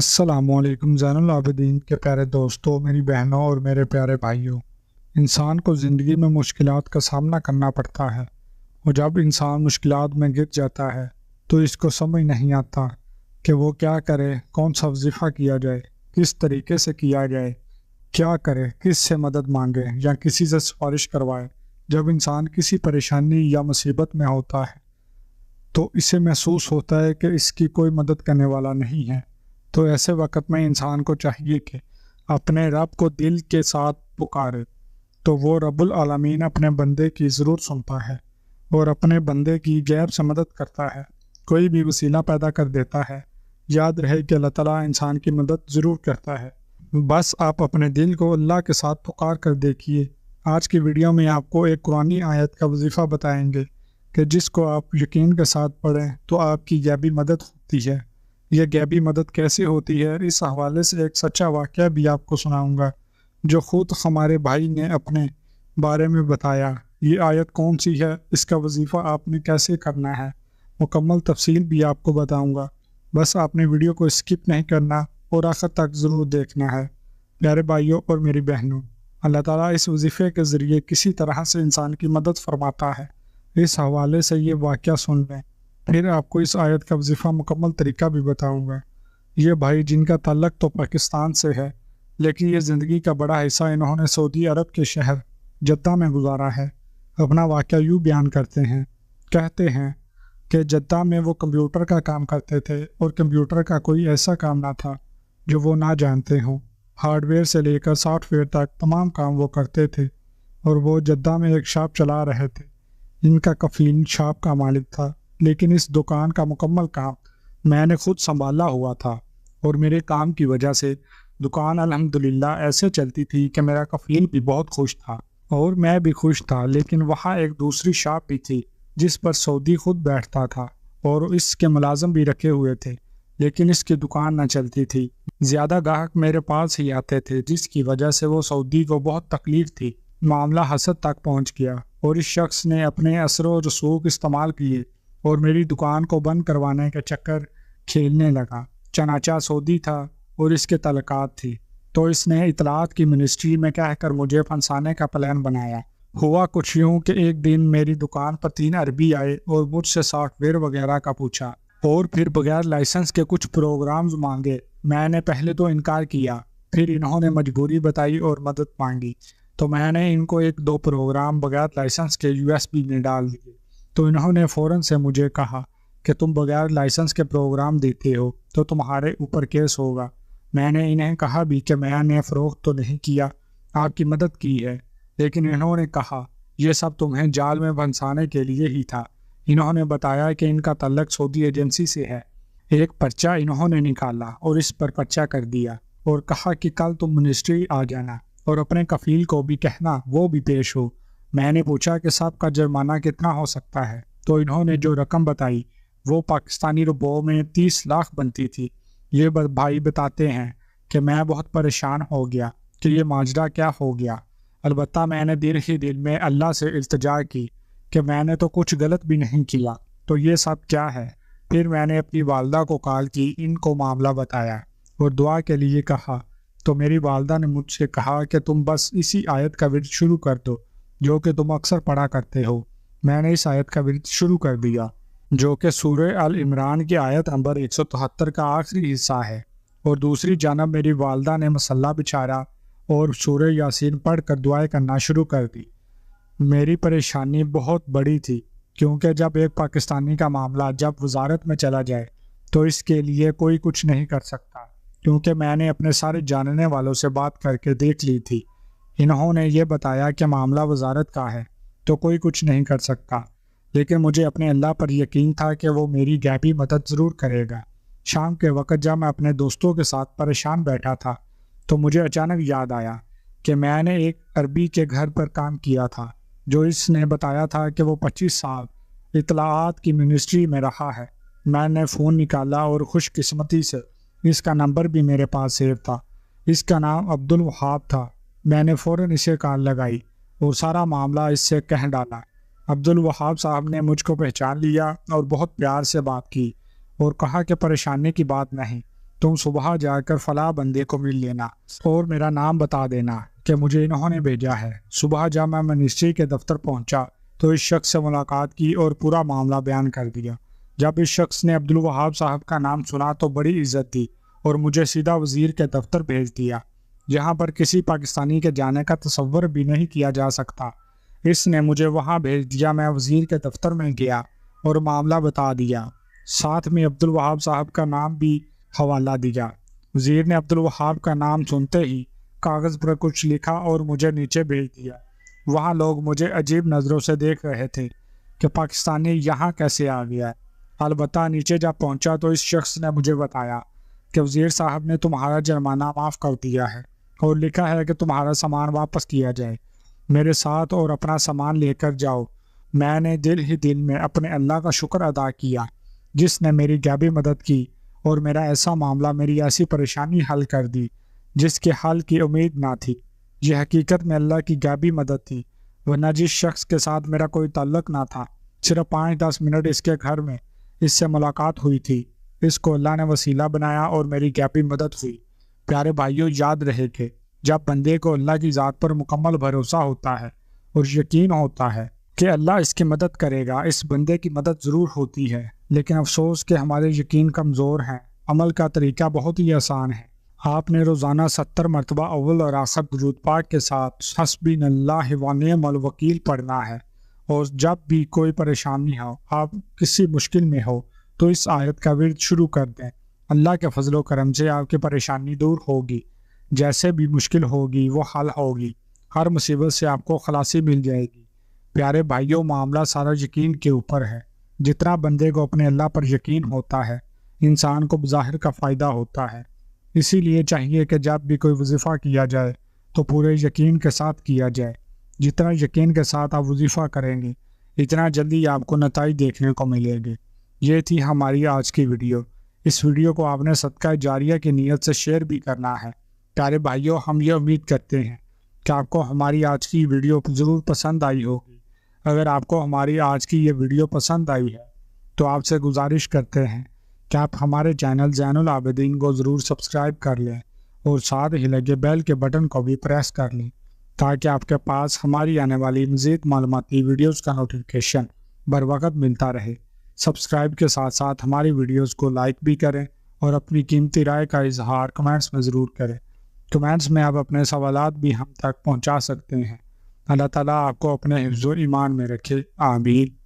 السلام علیکم زین العابدین کے پیارے دوستوں، میری بہنوں اور میرے پیارے بھائیوں۔ انسان کو زندگی میں مشکلات کا سامنا کرنا پڑتا ہے، اور جب انسان مشکلات میں گر جاتا ہے تو اس کو سمجھ نہیں آتا کہ وہ کیا کرے، کون سا وظیفہ کیا جائے، کس طریقے سے کیا جائے، کیا کرے، کس سے مدد مانگے یا کسی سے سفارش کروائے۔ جب انسان کسی پریشانی یا مصیبت میں ہوتا ہے تو اسے محسوس ہوتا ہے کہ اس کی کوئی مدد کرنے والا نہیں ہے، تو ایسے وقت میں انسان کو چاہیے کہ اپنے رب کو دل کے ساتھ پکارے، تو وہ رب العالمین اپنے بندے کی ضرور سنتا ہے اور اپنے بندے کی غیب سے مدد کرتا ہے، کوئی بھی وسیلہ پیدا کر دیتا ہے۔ یاد رہے کہ اللہ تعالیٰ انسان کی مدد ضرور کرتا ہے، بس آپ اپنے دل کو اللہ کے ساتھ پکار کر دیکھیے۔ آج کی ویڈیو میں آپ کو ایک قرآنی آیت کا وظیفہ بتائیں گے کہ جس کو آپ یقین کے ساتھ پڑھیں تو آپ کی غیبی مدد ہوتی ہے۔ یہ غیبی مدد کیسے ہوتی ہے، اس حوالے سے ایک سچا واقعہ بھی آپ کو سناؤں گا جو خود ہمارے بھائی نے اپنے بارے میں بتایا۔ یہ آیت کون سی ہے، اس کا وظیفہ آپ نے کیسے کرنا ہے، مکمل تفصیل بھی آپ کو بتاؤں گا، بس آپ نے ویڈیو کو اسکپ نہیں کرنا اور آخر تک ضرور دیکھنا ہے۔ پیارے بھائیوں اور میری بہنوں، اللہ تعالیٰ اس وظیفے کے ذریعے کسی طرح سے انسان کی مدد فرماتا ہے۔ اس حوالے سے یہ واقعہ سن لیں، پھر آپ کو اس آیت کا وظیفہ مکمل طریقہ بھی بتاؤں گا۔ یہ بھائی جن کا تعلق تو پاکستان سے ہے، لیکن یہ زندگی کا بڑا حصہ انہوں نے سعودی عرب کے شہر جدہ میں گزارا ہے۔ اپنا واقعہ یوں بیان کرتے ہیں، کہتے ہیں کہ جدہ میں وہ کمپیوٹر کا کام کرتے تھے، اور کمپیوٹر کا کوئی ایسا کام نہ تھا جو وہ نہ جانتے ہوں۔ ہارڈ ویئر سے لے کر سافٹ ویئر تک تمام کام وہ کرتے تھے، اور وہ جدہ میں ایک شاپ چلا رہے تھے۔ ان کا کفیل شاپ کا مالک تھا، لیکن اس دکان کا مکمل کام میں نے خود سنبھالا ہوا تھا، اور میرے کام کی وجہ سے دکان الحمدللہ ایسے چلتی تھی کہ میرا کفیل بھی بہت خوش تھا اور میں بھی خوش تھا۔ لیکن وہاں ایک دوسری شاپ بھی تھی جس پر سعودی خود بیٹھتا تھا اور اس کے ملازم بھی رکھے ہوئے تھے، لیکن اس کی دکان نہ چلتی تھی۔ زیادہ گاہک میرے پاس ہی آتے تھے، جس کی وجہ سے وہ سعودی کو بہت تکلیف تھی۔ معاملہ حسد تک پہنچ گیا، اور اس شخص نے اپنے اثر و رسوخ استعمال کیے اور میری دکان کو بند کروانے کے چکر کھیلنے لگا۔ چنانچہ سعودی تھا اور اس کے تعلقات تھی، تو اس نے اطلاعات کی منسٹری میں کہہ کر مجھے پھنسانے کا پلان بنایا۔ ہوا کچھ یوں کہ ایک دن میری دکان پر 3 عربی آئے اور مجھ سے سافٹ ویئر وغیرہ کا پوچھا، اور پھر بغیر لائسنس کے کچھ پروگرامز مانگے۔ میں نے پہلے تو انکار کیا، پھر انہوں نے مجبوری بتائی اور مدد مانگی، تو میں نے ان کو 1-2 پروگرام بغیر لائسنس کے USB میں ڈال دیے۔ تو انہوں نے فوراً سے مجھے کہا کہ تم بغیر لائسنس کے پروگرام دیتے ہو تو تمہارے اوپر کیس ہوگا۔ میں نے انہیں کہا بھی کہ میں نے فروخت تو نہیں کیا، آپ کی مدد کی ہے، لیکن انہوں نے کہا یہ سب تمہیں جال میں پھنسانے کے لیے ہی تھا۔ انہوں نے بتایا کہ ان کا تعلق سعودی ایجنسی سے ہے۔ ایک پرچہ انہوں نے نکالا اور اس پر پرچہ کر دیا، اور کہا کہ کل تم منسٹری آ جانا اور اپنے کفیل کو بھی کہنا وہ بھی پیش ہو۔ میں نے پوچھا کہ صاحب کا جرمانہ کتنا ہو سکتا ہے، تو انہوں نے جو رقم بتائی وہ پاکستانی روپوں میں 30 لاکھ بنتی تھی۔ یہ بھائی بتاتے ہیں کہ میں بہت پریشان ہو گیا کہ یہ ماجرا کیا ہو گیا۔ البتہ میں نے دل ہی دل میں اللہ سے التجا کی کہ میں نے تو کچھ غلط بھی نہیں کیا، تو یہ سب کیا ہے۔ پھر میں نے اپنی والدہ کو کال کی، ان کو معاملہ بتایا اور دعا کے لیے کہا، تو میری والدہ نے مجھ سے کہا کہ تم بس اسی آیت کا ورد شروع کر دو جو کہ تم اکثر پڑھا کرتے ہو۔ میں نے اس آیت کا ورد شروع کر دیا، جو کہ سورہ آل عمران کی آیت نمبر 173 کا آخری حصہ ہے، اور دوسری جانب میری والدہ نے مصلی بچھایا اور سورہ یاسین پڑھ کر دعائیں کرنا شروع کر دی۔ میری پریشانی بہت بڑی تھی، کیونکہ جب ایک پاکستانی کا معاملہ جب وزارت میں چلا جائے تو اس کے لیے کوئی کچھ نہیں کر سکتا، کیونکہ میں نے اپنے سارے جاننے والوں سے بات کر کے دیکھ لی تھی۔ انہوں نے یہ بتایا کہ معاملہ وزارت کا ہے تو کوئی کچھ نہیں کر سکتا، لیکن مجھے اپنے اللہ پر یقین تھا کہ وہ میری غیبی مدد ضرور کرے گا۔ شام کے وقت جب میں اپنے دوستوں کے ساتھ پریشان بیٹھا تھا تو مجھے اچانک یاد آیا کہ میں نے ایک عربی کے گھر پر کام کیا تھا، جو اس نے بتایا تھا کہ وہ 25 سال اطلاعات کی منسٹری میں رہا ہے۔ میں نے فون نکالا اور خوش قسمتی سے اس کا نمبر بھی میرے پاس سیو تھا۔ اس کا نام عبدالوہاب تھا۔ میں نے فوراً اسے کال لگائی اور سارا معاملہ اس سے کہہ ڈالا۔ عبدالوہاب صاحب نے مجھ کو پہچان لیا اور بہت پیار سے بات کی اور کہا کہ پریشانی کی بات نہیں، تم صبح جا کر فلاں بندے کو مل لینا اور میرا نام بتا دینا کہ مجھے انہوں نے بھیجا ہے۔ صبح جب میں منسٹری کے دفتر پہنچا تو اس شخص سے ملاقات کی اور پورا معاملہ بیان کر دیا۔ جب اس شخص نے عبدالوہاب صاحب کا نام سنا تو بڑی عزت دی اور مجھے سیدھا وزیر کے دفتر بھیج دیا، جہاں پر کسی پاکستانی کے جانے کا تصور بھی نہیں کیا جا سکتا۔ اس نے مجھے وہاں بھیج دیا۔ میں وزیر کے دفتر میں گیا اور معاملہ بتا دیا، ساتھ میں عبدالوہاب صاحب کا نام بھی حوالہ دیا۔ وزیر نے عبدالوہاب کا نام سنتے ہی کاغذ پر کچھ لکھا اور مجھے نیچے بھیج دیا۔ وہاں لوگ مجھے عجیب نظروں سے دیکھ رہے تھے کہ پاکستانی یہاں کیسے آ گیا ہے۔ البتہ نیچے جب پہنچا تو اس شخص نے مجھے بتایا کہ وزیر صاحب نے تمہارا جرمانہ معاف کر دیا ہے اور لکھا ہے کہ تمہارا سامان واپس کیا جائے۔ میرے ساتھ اور اپنا سامان لے کر جاؤ۔ میں نے دل ہی دل میں اپنے اللہ کا شکر ادا کیا جس نے میری غیبی مدد کی اور میرا ایسا معاملہ، میری ایسی پریشانی حل کر دی جس کے حل کی امید نہ تھی۔ یہ حقیقت میں اللہ کی غیبی مدد تھی، ورنہ جس شخص کے ساتھ میرا کوئی تعلق نہ تھا، صرف 5-10 منٹ اس کے گھر میں اس سے ملاقات ہوئی تھی، اس کو اللہ نے وسیلہ بنایا اور میری غیبی مدد ہوئی۔ پیارے بھائیوں، یاد رہے کہ جب بندے کو اللہ کی ذات پر مکمل بھروسہ ہوتا ہے اور یقین ہوتا ہے کہ اللہ اس کی مدد کرے گا، اس بندے کی مدد ضرور ہوتی ہے۔ لیکن افسوس کہ ہمارے یقین کمزور ہیں۔ عمل کا طریقہ بہت ہی آسان ہے۔ آپ نے روزانہ 70 مرتبہ اول اور آخر درود پاک کے ساتھ حسبی اللہ و نعم الوکیل پڑھنا ہے، اور جب بھی کوئی پریشانی ہو، آپ کسی مشکل میں ہو، تو اس آیت کا ورد شروع کر دیں۔ اللہ کے فضل و کرم سے آپ کی پریشانی دور ہوگی، جیسے بھی مشکل ہوگی وہ حل ہوگی، ہر مصیبت سے آپ کو خلاصی مل جائے گی۔ پیارے بھائیوں، معاملہ سارا یقین کے اوپر ہے۔ جتنا بندے کو اپنے اللہ پر یقین ہوتا ہے، انسان کو بظاہر کا فائدہ ہوتا ہے۔ اسی لیے چاہیے کہ جب بھی کوئی وظیفہ کیا جائے تو پورے یقین کے ساتھ کیا جائے۔ جتنا یقین کے ساتھ آپ وظیفہ کریں گے، اتنا جلدی آپ کو نتائج دیکھنے کو ملے گے۔ یہ تھی ہماری آج کی ویڈیو۔ اس ویڈیو کو آپ نے صدقہ جاریہ کی نیت سے شیئر بھی کرنا ہے۔ پیارے بھائیوں، ہم یہ امید کرتے ہیں کہ آپ کو ہماری آج کی ویڈیو ضرور پسند آئی ہوگی۔ اگر آپ کو ہماری آج کی یہ ویڈیو پسند آئی ہے تو آپ سے گزارش کرتے ہیں کہ آپ ہمارے چینل زین العابدین کو ضرور سبسکرائب کر لیں اور ساتھ ہی لگے بیل کے بٹن کو بھی پریس کر لیں تاکہ آپ کے پاس ہماری آنے والی مزید معلوماتی ویڈیوز کا نوٹیفیکیشن بر وقت ملتا رہے۔ سبسکرائب کے ساتھ ساتھ ہماری ویڈیوز کو لائک بھی کریں اور اپنی قیمتی رائے کا اظہار کمنٹس میں ضرور کریں۔ کمنٹس میں آپ اپنے سوالات بھی ہم تک پہنچا سکتے ہیں۔ اللہ تعالیٰ آپ کو اپنے حفظ و ایمان میں رکھے، آمین۔